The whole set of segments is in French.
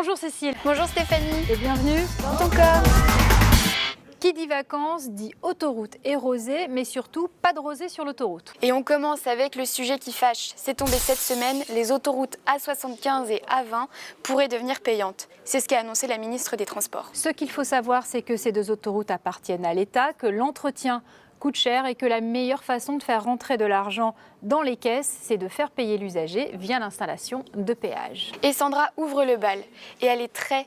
Bonjour Cécile. Bonjour Stéphanie. Et bienvenue dans ton corps. Qui dit vacances dit autoroute et rosée, mais surtout pas de rosée sur l'autoroute. Et on commence avec le sujet qui fâche. C'est tombé cette semaine, les autoroutes A75 et A20 pourraient devenir payantes. C'est ce qu'a annoncé la ministre des Transports. Ce qu'il faut savoir, c'est que ces deux autoroutes appartiennent à l'État, que l'entretien coûte cher et que la meilleure façon de faire rentrer de l'argent dans les caisses, c'est de faire payer l'usager via l'installation de péages. Et Sandra ouvre le bal et elle est très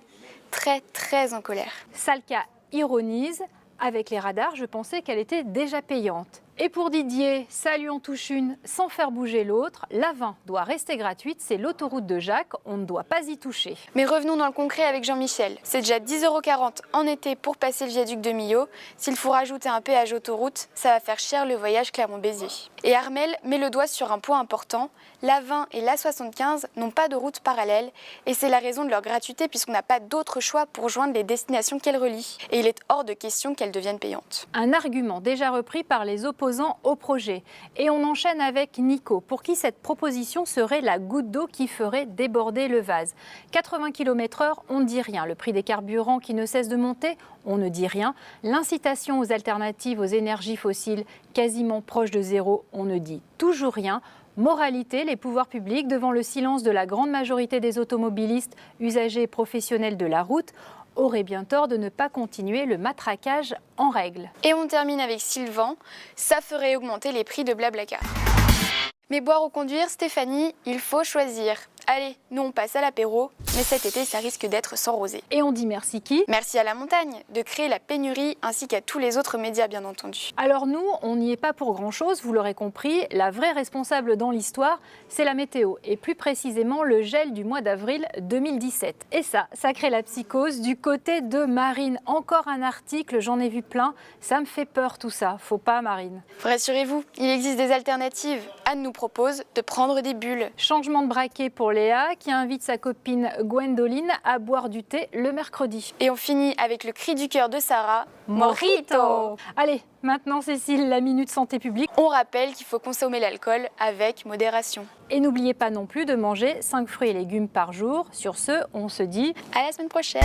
en colère. Salka ironise, avec les radars, je pensais qu'elle était déjà payante. Et pour Didier, ça lui en touche une sans faire bouger l'autre. L'A20 doit rester gratuite, c'est l'autoroute de Jacques, on ne doit pas y toucher. Mais revenons dans le concret avec Jean-Michel. C'est déjà 10,40 € en été pour passer le viaduc de Millau. S'il faut rajouter un péage autoroute, ça va faire cher le voyage Clermont-Béziers. Et Armel met le doigt sur un point important. L'A20 et l'A75 n'ont pas de route parallèle et c'est la raison de leur gratuité puisqu'on n'a pas d'autre choix pour joindre les destinations qu'elles relient. Et il est hors de question qu'elles deviennent payantes. Un argument déjà repris par les opposants au projet. Et on enchaîne avec Nico, pour qui cette proposition serait la goutte d'eau qui ferait déborder le vase. 80 km/h, on ne dit rien. Le prix des carburants qui ne cesse de monter, on ne dit rien. L'incitation aux alternatives aux énergies fossiles quasiment proche de zéro, on ne dit toujours rien. Moralité, les pouvoirs publics, devant le silence de la grande majorité des automobilistes, usagers et professionnels de la route, auraient bien tort de ne pas continuer le matraquage en règle. Et on termine avec Sylvain, ça ferait augmenter les prix de Blablacar. Mais boire ou conduire, Stéphanie, il faut choisir. Allez, nous on passe à l'apéro, mais cet été ça risque d'être sans rosée. Et on dit merci qui? Merci à La Montagne de créer la pénurie ainsi qu'à tous les autres médias bien entendu. Alors nous, on n'y est pas pour grand chose, vous l'aurez compris, la vraie responsable dans l'histoire, c'est la météo, et plus précisément le gel du mois d'avril 2017. Et ça crée la psychose du côté de Marine. Encore un article, j'en ai vu plein, ça me fait peur tout ça, faut pas Marine. Rassurez-vous, il existe des alternatives. Anne nous propose de prendre des bulles. Changement de braquet pour Léa qui invite sa copine Gwendoline à boire du thé le mercredi. Et on finit avec le cri du cœur de Sarah, Mojito. Allez, maintenant Cécile, la minute santé publique. On rappelle qu'il faut consommer l'alcool avec modération. Et n'oubliez pas non plus de manger 5 fruits et légumes par jour. Sur ce, on se dit à la semaine prochaine.